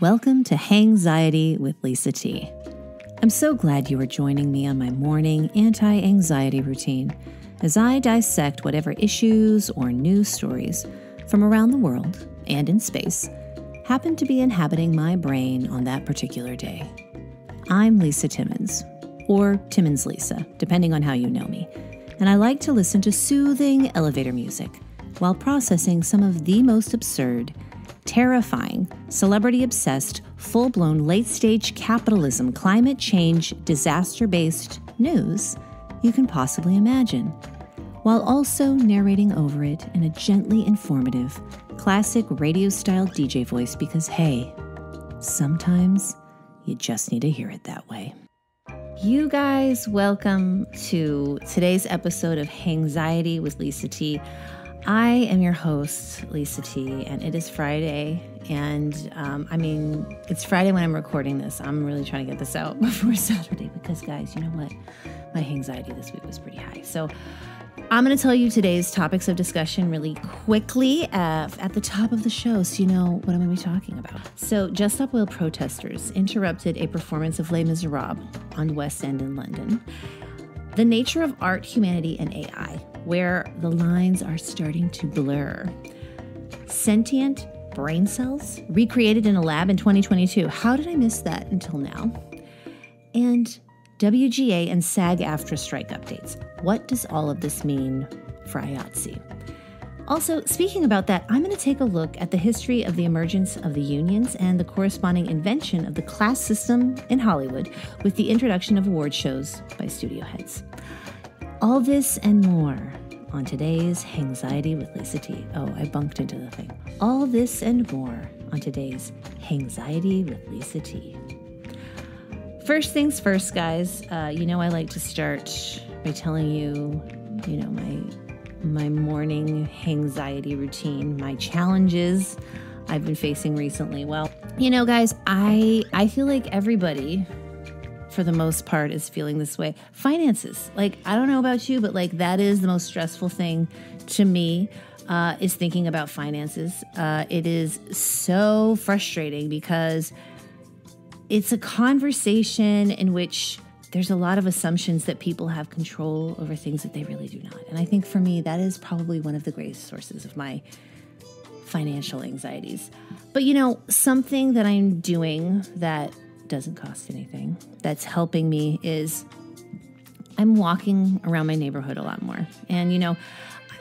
Welcome to HANGXIOUS with Lisa T. I'm so glad you are joining me on my morning anti-anxiety routine as I dissect whatever issues or news stories from around the world and in space happen to be inhabiting my brain on that particular day. I'm Lisa Timmons, or Timmons Lisa, depending on how you know me, and I like to listen to soothing elevator music while processing some of the most absurd, terrifying, celebrity-obsessed, full-blown late-stage capitalism, climate change, disaster-based news you can possibly imagine, while also narrating over it in a gently informative, classic radio-style DJ voice because, hey, sometimes you just need to hear it that way. You guys, welcome to today's episode of HANGXIOUS with Lisa T. I am your host, Lisa T, and it is Friday, and it's Friday when I'm recording this. I'm really trying to get this out before Saturday because, guys, you know what? My anxiety this week was pretty high. So I'm going to tell you today's topics of discussion really quickly at the top of the show so you know what I'm going to be talking about. So Just Stop Oil protesters interrupted a performance of Les Misérables on the West End in London. The nature of art, humanity, and AI, where the lines are starting to blur. Sentient brain cells recreated in a lab in 2022. How did I miss that until now? And WGA and SAG-AFTRA strike updates. What does all of this mean for IATSE? Also, speaking about that, I'm going to take a look at the history of the emergence of the unions and the corresponding invention of the class system in Hollywood with the introduction of award shows by studio heads. All this and more on today's HANGXIOUS with Lisa T. Oh, I bumped into the thing. All this and more on today's HANGXIOUS with Lisa T. First things first, guys. I like to start by telling you, my morning anxiety routine, my challenges I've been facing recently. Well, guys, I feel like everybody, for the most part, is feeling this way. Finances. I don't know about you, but that is the most stressful thing to me, is thinking about finances. It is so frustrating because it's a conversation in which there's a lot of assumptions that people have control over things that they really do not. And I think for me, that is probably one of the greatest sources of my financial anxieties. But something that I'm doing that doesn't cost anything, that's helping me, is I'm walking around my neighborhood a lot more. And,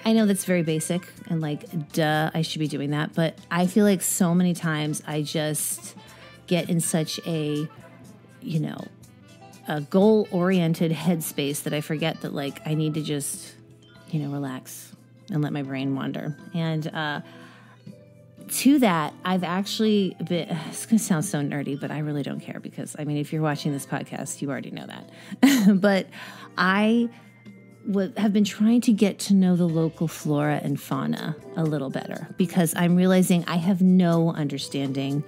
I know that's very basic and I should be doing that. But I feel like so many times I just get in such a goal-oriented headspace that I forget that I need to just, relax and let my brain wander. And to that, I've actually been, it's going to sound so nerdy, but I really don't care because, if you're watching this podcast, you already know that. But I have been trying to get to know the local flora and fauna a little better because I'm realizing I have no understanding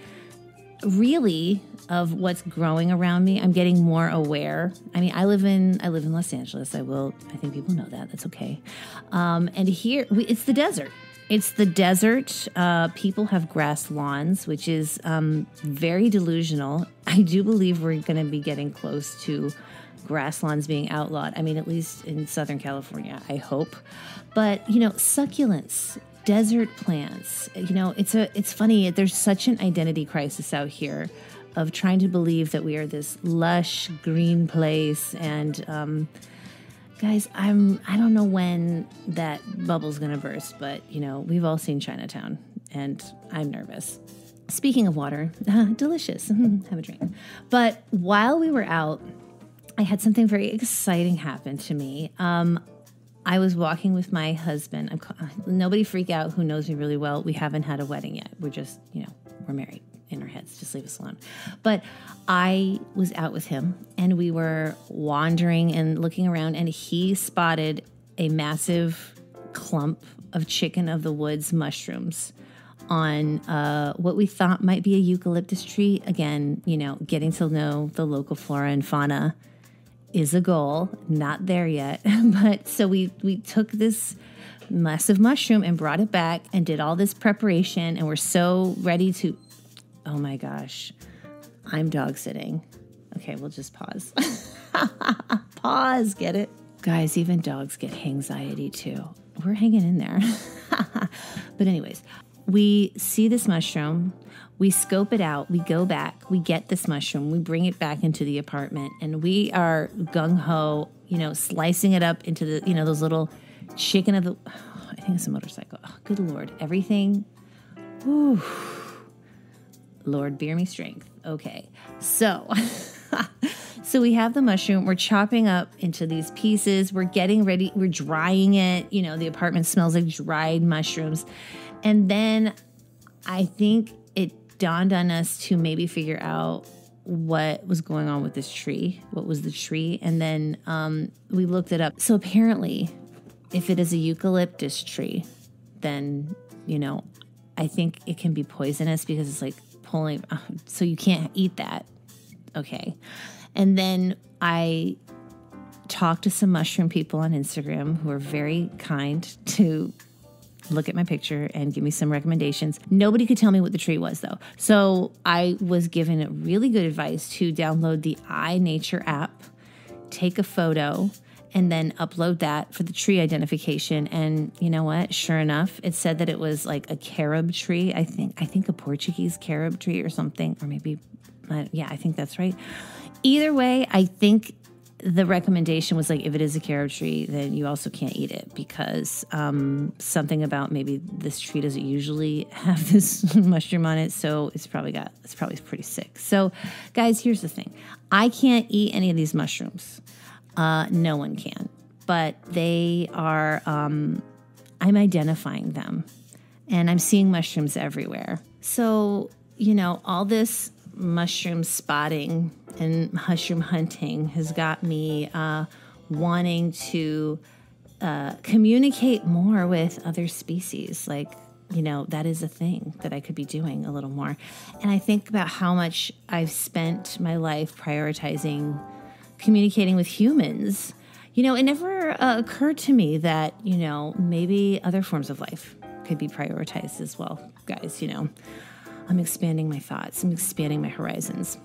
really of what's growing around me. I'm getting more aware. I live in Los Angeles. I think people know that. That's okay. And here it's the desert. It's the desert. People have grass lawns, which is very delusional. I do believe we're going to be getting close to grass lawns being outlawed. At least in Southern California, I hope. But, succulents, desert plants, it's funny. There's such an identity crisis out here of trying to believe that we are this lush green place. And, guys, I don't know when that bubble's going to burst, but, we've all seen Chinatown and I'm nervous. Speaking of water, delicious. Have a drink. But while we were out, I had something very exciting happen to me. I was walking with my husband. Nobody freak out who knows me really well. We haven't had a wedding yet. We're just, we're married in our heads. Just leave us alone. But I was out with him and we were wandering and looking around and he spotted a massive clump of chicken of the woods mushrooms on what we thought might be a eucalyptus tree. Again, getting to know the local flora and fauna is a goal. Not there yet. But so we took this massive mushroom and brought it back and did all this preparation. And we're so ready to oh my gosh, I'm dog sitting. Okay, we'll just pause. Pause, get it? Guys, even dogs get anxiety too. We're hanging in there. But anyways, we see this mushroom, we scope it out, we go back, we get this mushroom, we bring it back into the apartment, and we are gung-ho, slicing it up into the, those little chicken of the, I think it's a motorcycle. Oh, good Lord, everything. Whew. Lord, bear me strength. Okay, so we have the mushroom. We're chopping up into these pieces. We're getting ready. We're drying it. The apartment smells like dried mushrooms. And then I think it dawned on us to maybe figure out what was going on with this tree. What was the tree? And then we looked it up. So apparently, if it is a eucalyptus tree, then, I think it can be poisonous because it's like pulling, so you can't eat that. Okay. And then I talked to some mushroom people on Instagram who are very kind to look at my picture and give me some recommendations. Nobody could tell me what the tree was, though. So I was given really good advice to download the iNature app, take a photo, and then upload that for the tree identification. And you know what? Sure enough, it said that it was like a carob tree. I think a Portuguese carob tree or something, or maybe, I think that's right. Either way, I think the recommendation was like, if it is a carob tree, then you also can't eat it because something about maybe this tree doesn't usually have this mushroom on it. So it's probably pretty sick. So guys, here's the thing. I can't eat any of these mushrooms. No one can, but they are, I'm identifying them and I'm seeing mushrooms everywhere. So, all this mushroom spotting and mushroom hunting has got me wanting to communicate more with other species. Like, that is a thing that I could be doing a little more. And I think about how much I've spent my life prioritizing communicating with humans. It never occurred to me that, maybe other forms of life could be prioritized as well. Guys, I'm expanding my thoughts. I'm expanding my horizons.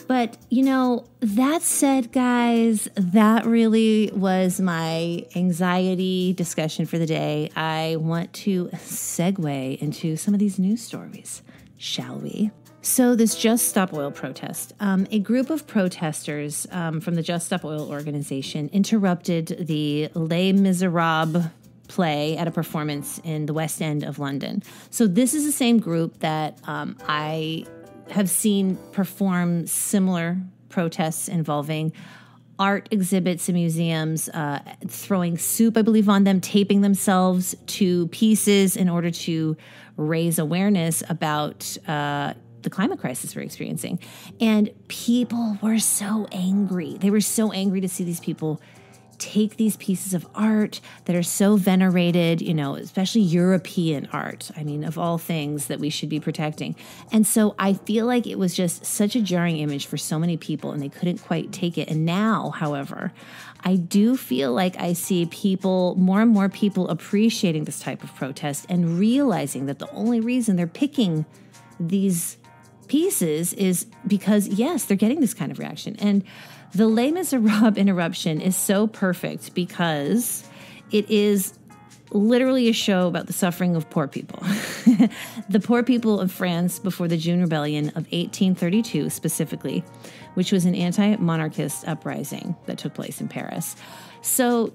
But, that said, guys, that really was my anxiety discussion for the day. I want to segue into some of these news stories, shall we? So this Just Stop Oil protest, a group of protesters from the Just Stop Oil organization interrupted the Les Misérables play at a performance in the West End of London. So this is the same group that I have seen perform similar protests involving art exhibits in museums, throwing soup, I believe, on them, taping themselves to pieces in order to raise awareness about the climate crisis we're experiencing. And people were so angry. They were so angry to see these people take these pieces of art that are so venerated, especially European art. I mean, of all things that we should be protecting. And so I feel like it was just such a jarring image for so many people and they couldn't quite take it. And now, however, I do feel like I see more and more people appreciating this type of protest and realizing that the only reason they're picking these pieces is because, yes, they're getting this kind of reaction. And the Les Misérables interruption is so perfect because it is literally a show about the suffering of poor people. The poor people of France before the June Rebellion of 1832 specifically, which was an anti-monarchist uprising that took place in Paris. So,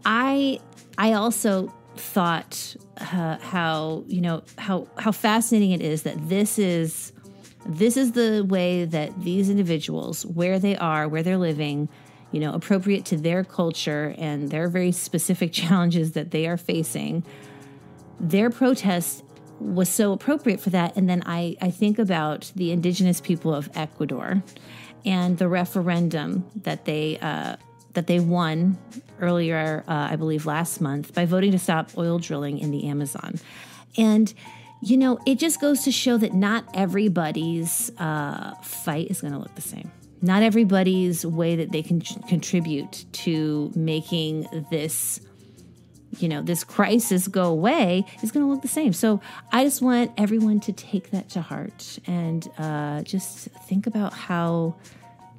I also thought how fascinating it is that this is the way that these individuals, where they are, where they're living, appropriate to their culture and their very specific challenges that they are facing, their protest was so appropriate for that. And then I think about the indigenous people of Ecuador and the referendum that they won earlier, I believe last month, by voting to stop oil drilling in the Amazon. And it just goes to show that not everybody's fight is going to look the same. Not everybody's way that they can contribute to making this, this crisis go away is going to look the same. So I just want everyone to take that to heart and just think about how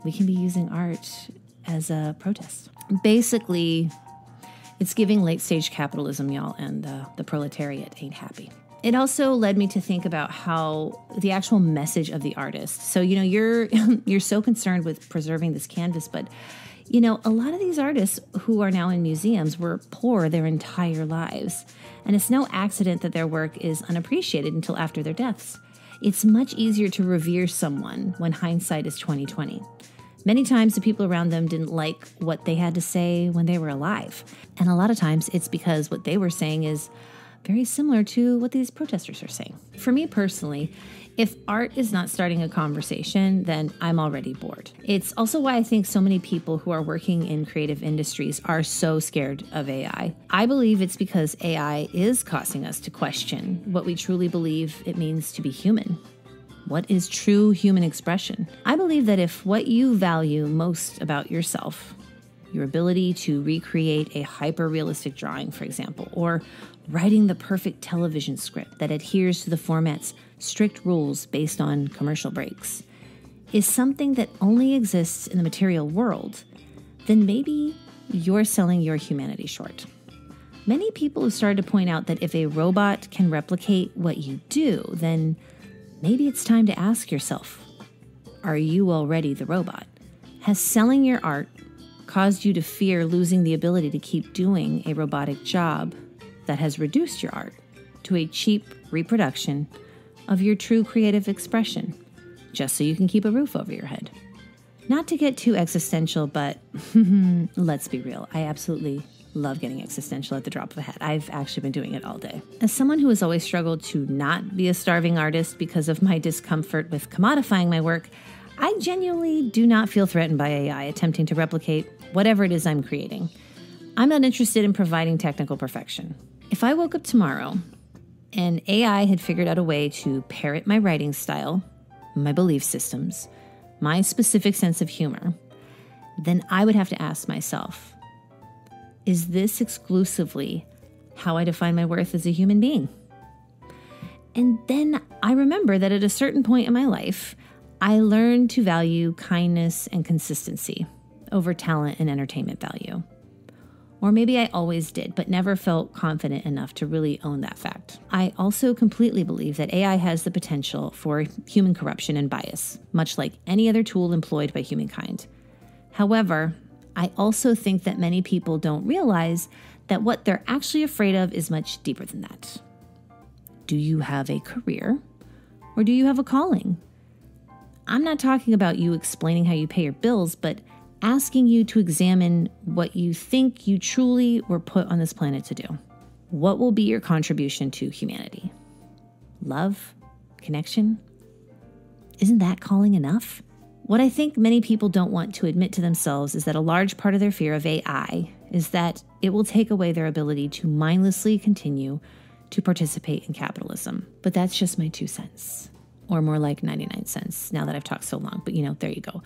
we can be using art as a protest. Basically, it's giving late-stage capitalism, y'all, and the proletariat ain't happy. It also led me to think about how the actual message of the artist. So, you're so concerned with preserving this canvas, but, a lot of these artists who are now in museums were poor their entire lives. And it's no accident that their work is unappreciated until after their deaths. It's much easier to revere someone when hindsight is 20/20. Many times the people around them didn't like what they had to say when they were alive. And a lot of times it's because what they were saying is very similar to what these protesters are saying. For me personally, if art is not starting a conversation, then I'm already bored. It's also why I think so many people who are working in creative industries are so scared of AI. I believe it's because AI is causing us to question what we truly believe it means to be human. What is true human expression? I believe that if what you value most about yourself, your ability to recreate a hyper-realistic drawing, for example, or writing the perfect television script that adheres to the format's strict rules based on commercial breaks, is something that only exists in the material world, then maybe you're selling your humanity short. Many people have started to point out that if a robot can replicate what you do, then maybe it's time to ask yourself, are you already the robot? Has selling your art caused you to fear losing the ability to keep doing a robotic job that has reduced your art to a cheap reproduction of your true creative expression, just so you can keep a roof over your head? Not to get too existential, but let's be real. I absolutely love getting existential at the drop of a hat. I've actually been doing it all day. As someone who has always struggled to not be a starving artist because of my discomfort with commodifying my work, I genuinely do not feel threatened by AI attempting to replicate whatever it is I'm creating. I'm not interested in providing technical perfection. If I woke up tomorrow and AI had figured out a way to parrot my writing style, my belief systems, my specific sense of humor, then I would have to ask myself, is this exclusively how I define my worth as a human being? And then I remember that at a certain point in my life, I learned to value kindness and consistency over talent and entertainment value. Or maybe I always did, but never felt confident enough to really own that fact. I also completely believe that AI has the potential for human corruption and bias, much like any other tool employed by humankind. However, I also think that many people don't realize that what they're actually afraid of is much deeper than that. Do you have a career, or do you have a calling? I'm not talking about you explaining how you pay your bills, but asking you to examine what you think you truly were put on this planet to do. What will be your contribution to humanity? Love? Connection? Isn't that calling enough? What I think many people don't want to admit to themselves is that a large part of their fear of AI is that it will take away their ability to mindlessly continue to participate in capitalism. But that's just my 2 cents, or more like 99 cents now that I've talked so long. But there you go.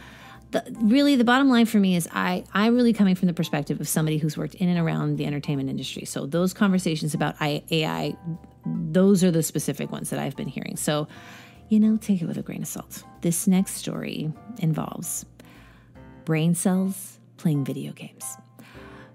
The bottom line for me is I'm really coming from the perspective of somebody who's worked in and around the entertainment industry. So those conversations about AI, those are the specific ones that I've been hearing. So, take it with a grain of salt. This next story involves brain cells playing video games.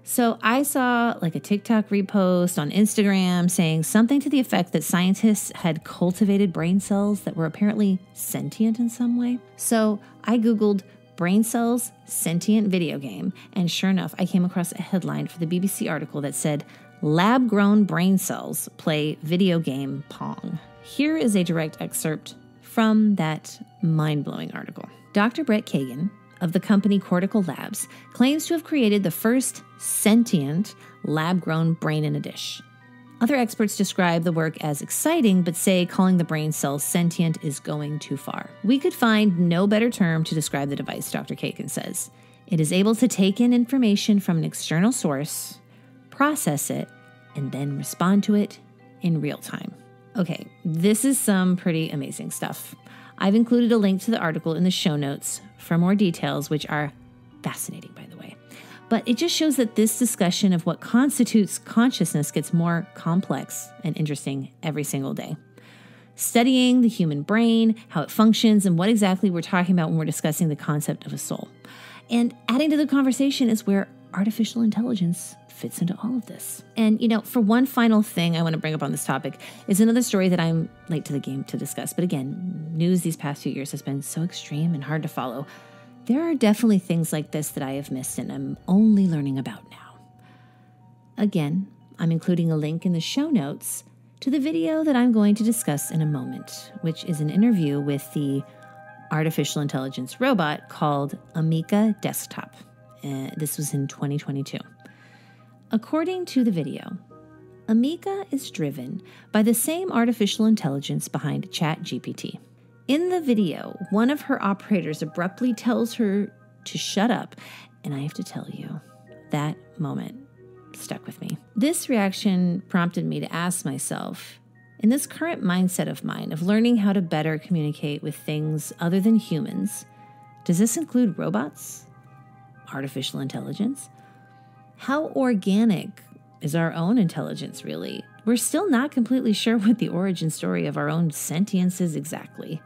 So I saw a TikTok repost on Instagram saying something to the effect that scientists had cultivated brain cells that were apparently sentient in some way. So I Googled brain cells sentient video game, and sure enough, I came across a headline for the BBC article that said, lab-grown brain cells play video game Pong. Here is a direct excerpt from that mind-blowing article. Dr. Brett Kagan of the company Cortical Labs claims to have created the first sentient lab-grown brain in a dish. Other experts describe the work as exciting, but say calling the brain cells sentient is going too far. We could find no better term to describe the device, Dr. Kagan says. It is able to take in information from an external source, process it, and then respond to it in real time. Okay, this is some pretty amazing stuff. I've included a link to the article in the show notes for more details, which are fascinating, by the way. But it just shows that this discussion of what constitutes consciousness gets more complex and interesting every single day. Studying the human brain, how it functions, and what exactly we're talking about when we're discussing the concept of a soul. And adding to the conversation is where artificial intelligence fits into all of this. And, for one final thing I want to bring up on this topic is another story that I'm late to the game to discuss. But again, news these past few years has been so extreme and hard to follow. There are definitely things like this that I have missed and I'm only learning about now. Again, I'm including a link in the show notes to the video that I'm going to discuss in a moment, which is an interview with the artificial intelligence robot called Amica Desktop. This was in 2022. According to the video, Amica is driven by the same artificial intelligence behind ChatGPT. In the video, one of her operators abruptly tells her to shut up, and I have to tell you, that moment stuck with me. This reaction prompted me to ask myself, in this current mindset of mine of learning how to better communicate with things other than humans, does this include robots? Artificial intelligence? How organic is our own intelligence really? We're still not completely sure what the origin story of our own sentience is exactly.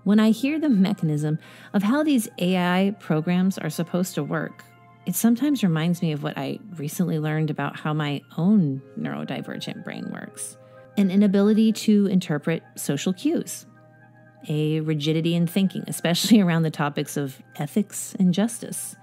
When I hear the mechanism of how these AI programs are supposed to work, it sometimes reminds me of what I recently learned about how my own neurodivergent brain works. An inability to interpret social cues, a rigidity in thinking, especially around the topics of ethics and justice,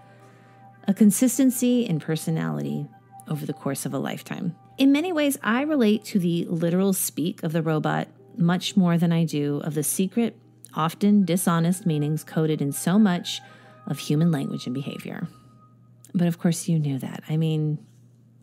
a consistency in personality over the course of a lifetime. In many ways, I relate to the literal speak of the robot much more than I do of the secret, often dishonest meanings coded in so much of human language and behavior. But of course you knew that. I mean,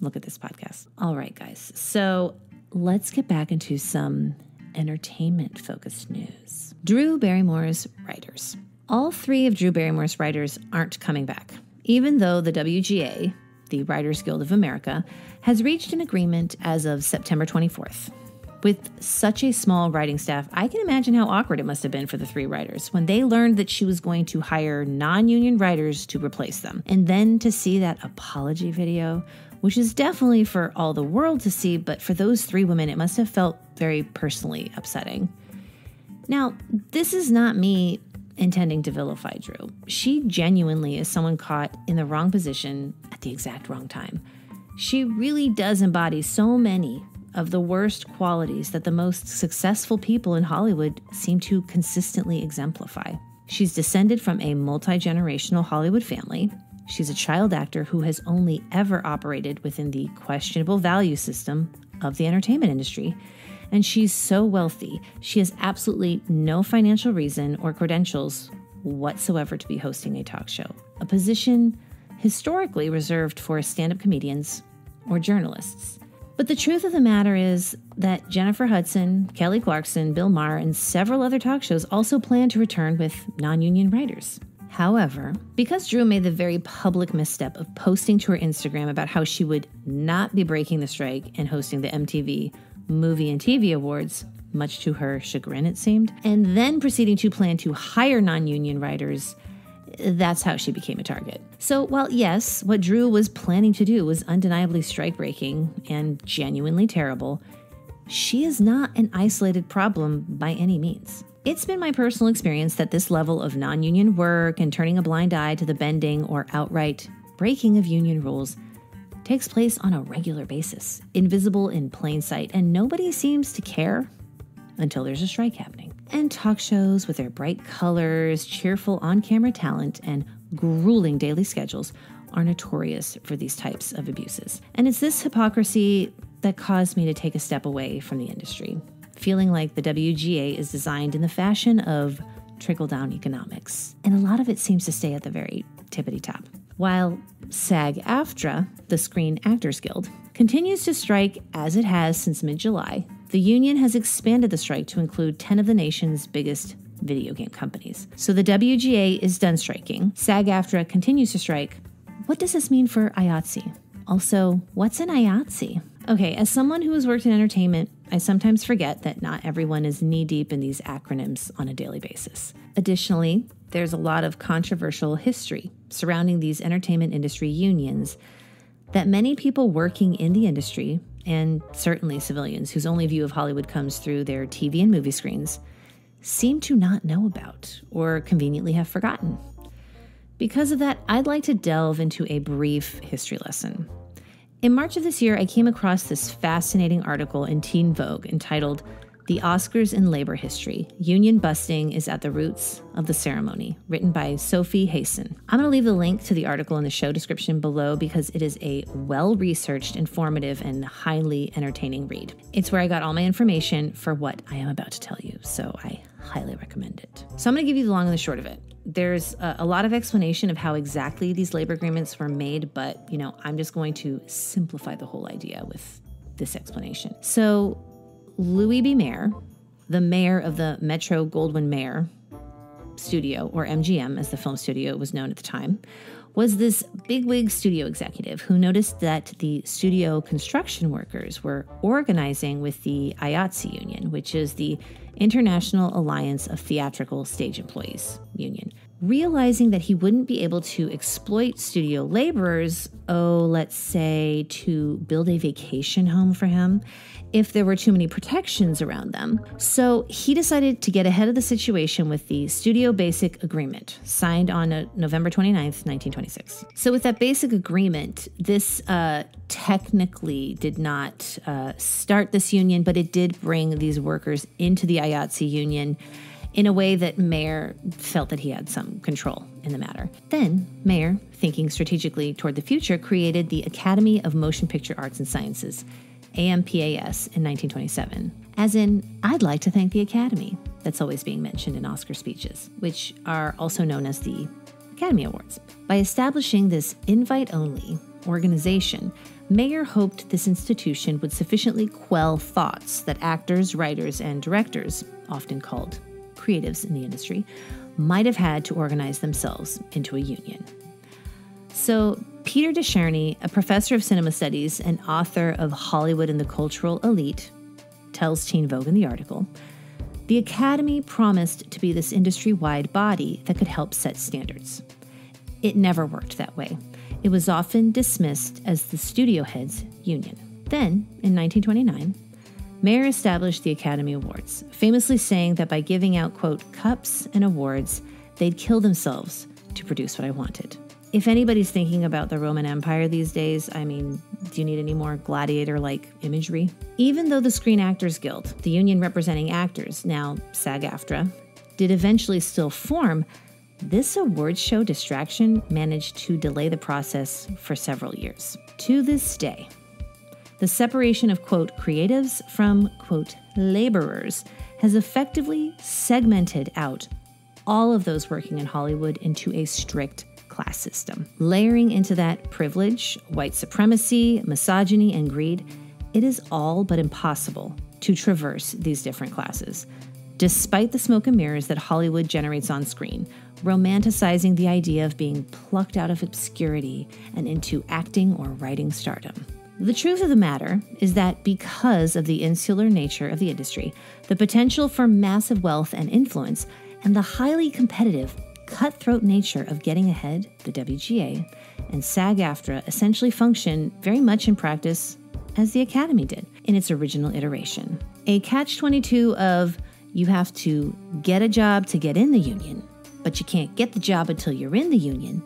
look at this podcast. All right, guys. So let's get back into some entertainment-focused news. Drew Barrymore's writers. All three of Drew Barrymore's writers aren't coming back, even though the WGA, the Writers Guild of America, has reached an agreement as of September 24th. With such a small writing staff, I can imagine how awkward it must have been for the three writers when they learned that she was going to hire non-union writers to replace them. And then to see that apology video, which is definitely for all the world to see, but for those three women, it must have felt very personally upsetting. Now, this is not me intending to vilify Drew. She genuinely is someone caught in the wrong position at the exact wrong time. She really does embody so many of the worst qualities that the most successful people in Hollywood seem to consistently exemplify. She's descended from a multi-generational Hollywood family. She's a child actor who has only ever operated within the questionable value system of the entertainment industry. And she's so wealthy, she has absolutely no financial reason or credentials whatsoever to be hosting a talk show, a position historically reserved for stand-up comedians or journalists. But the truth of the matter is that Jennifer Hudson, Kelly Clarkson, Bill Maher, and several other talk shows also plan to return with non-union writers. However, because Drew made the very public misstep of posting to her Instagram about how she would not be breaking the strike and hosting the MTV Movie and TV Awards, much to her chagrin it seemed, and then proceeding to plan to hire non-union writers, that's how she became a target. So while yes, what Drew was planning to do was undeniably strike-breaking and genuinely terrible, she is not an isolated problem by any means. It's been my personal experience that this level of non-union work and turning a blind eye to the bending or outright breaking of union rules takes place on a regular basis, invisible in plain sight, and nobody seems to care until there's a strike happening. And talk shows with their bright colors, cheerful on-camera talent, and grueling daily schedules are notorious for these types of abuses. And it's this hypocrisy that caused me to take a step away from the industry, feeling like the WGA is designed in the fashion of trickle-down economics. And a lot of it seems to stay at the very tippity top. While SAG-AFTRA, the Screen Actors Guild, continues to strike as it has since mid-July, the union has expanded the strike to include 10 of the nation's biggest video game companies. So the WGA is done striking. SAG-AFTRA continues to strike. What does this mean for IATSE? Also, what's an IATSE? Okay, as someone who has worked in entertainment, I sometimes forget that not everyone is knee-deep in these acronyms on a daily basis. Additionally, there's a lot of controversial history surrounding these entertainment industry unions that many people working in the industry, and certainly civilians whose only view of Hollywood comes through their TV and movie screens, seem to not know about or conveniently have forgotten. Because of that, I'd like to delve into a brief history lesson. In March of this year, I came across this fascinating article in Teen Vogue entitled "The Oscars in Labor History, Union Busting is at the Roots of the Ceremony," written by Sophie Hayson. I'm going to leave the link to the article in the show description below because it is a well-researched, informative, and highly entertaining read. It's where I got all my information for what I am about to tell you, so I highly recommend it. So I'm going to give you the long and the short of it. There's a lot of explanation of how exactly these labor agreements were made, but, I'm just going to simplify the whole idea with this explanation. So Louis B. Mayer, the mayor of the Metro-Goldwyn-Mayer studio, or MGM as the film studio was known at the time, was this bigwig studio executive who noticed that the studio construction workers were organizing with the IATSE union, which is the International Alliance of Theatrical Stage Employees union. Realizing that he wouldn't be able to exploit studio laborers, let's say to build a vacation home for him, if there were too many protections around them. So he decided to get ahead of the situation with the Studio Basic Agreement, signed on November 29th, 1926. So with that basic agreement, this technically did not start this union, but it did bring these workers into the IATSE union in a way that Mayer felt that he had some control in the matter. Then Mayer, thinking strategically toward the future, created the Academy of Motion Picture Arts and Sciences, AMPAS, in 1927. As in, I'd like to thank the Academy. That's always being mentioned in Oscar speeches, which are also known as the Academy Awards. By establishing this invite-only organization, Mayer hoped this institution would sufficiently quell thoughts that actors, writers, and directors, often called creatives in the industry, might have had to organize themselves into a union. So Peter Descherney, a professor of cinema studies and author of Hollywood and the Cultural Elite, tells Teen Vogue in the article, the Academy promised to be this industry-wide body that could help set standards. It never worked that way. It was often dismissed as the studio heads' union. Then, in 1929, Mayer established the Academy Awards, famously saying that by giving out, quote, cups and awards, they'd kill themselves to produce what I wanted. If anybody's thinking about the Roman Empire these days, do you need any more gladiator-like imagery? Even though the Screen Actors Guild, the union representing actors, now SAG-AFTRA, did eventually still form, this awards show distraction managed to delay the process for several years. To this day, the separation of, quote, creatives from, quote, laborers has effectively segmented out all of those working in Hollywood into a strict class system. Layering into that privilege, white supremacy, misogyny, and greed, it is all but impossible to traverse these different classes, despite the smoke and mirrors that Hollywood generates on screen, romanticizing the idea of being plucked out of obscurity and into acting or writing stardom. The truth of the matter is that because of the insular nature of the industry, the potential for massive wealth and influence, and the highly competitive, cutthroat nature of getting ahead, the WGA and SAG-AFTRA essentially function very much in practice as the Academy did in its original iteration. A catch-22 of you have to get a job to get in the union, but you can't get the job until you're in the union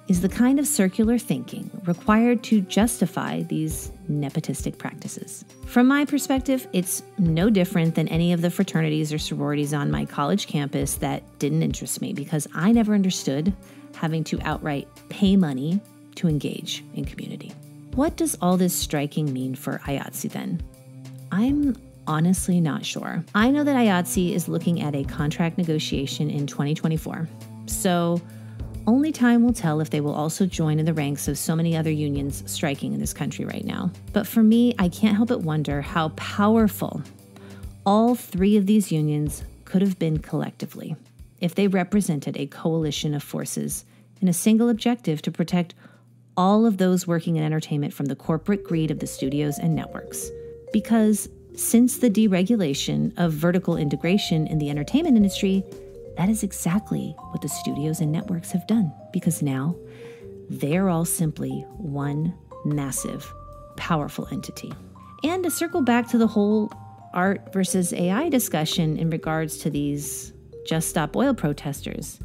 is the kind of circular thinking required to justify these nepotistic practices. From my perspective, it's no different than any of the fraternities or sororities on my college campus that didn't interest me because I never understood having to outright pay money to engage in community. What does all this striking mean for IATSE then? I'm honestly not sure. I know that IATSE is looking at a contract negotiation in 2024, so only time will tell if they will also join in the ranks of so many other unions striking in this country right now. But for me, I can't help but wonder how powerful all three of these unions could have been collectively if they represented a coalition of forces in a single objective to protect all of those working in entertainment from the corporate greed of the studios and networks. Because since the deregulation of vertical integration in the entertainment industry, that is exactly what the studios and networks have done, because now they're all simply one massive, powerful entity. And to circle back to the whole art versus AI discussion in regards to these Just Stop Oil protesters,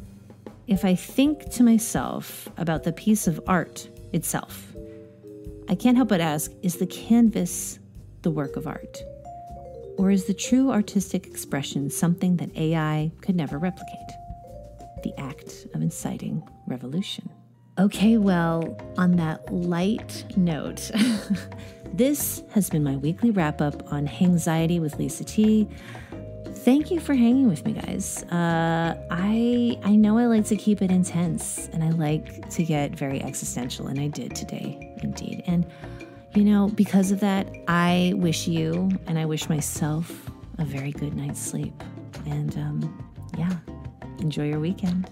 if I think to myself about the piece of art itself, I can't help but ask, is the canvas the work of art? Or is the true artistic expression something that AI could never replicate? The act of inciting revolution. Okay, well, on that light note, this has been my weekly wrap-up on Hangxiety with Lisa T. Thank you for hanging with me, guys. I know I like to keep it intense, and I like to get very existential, and I did today, indeed. And because of that, I wish you and I wish myself a very good night's sleep. And enjoy your weekend.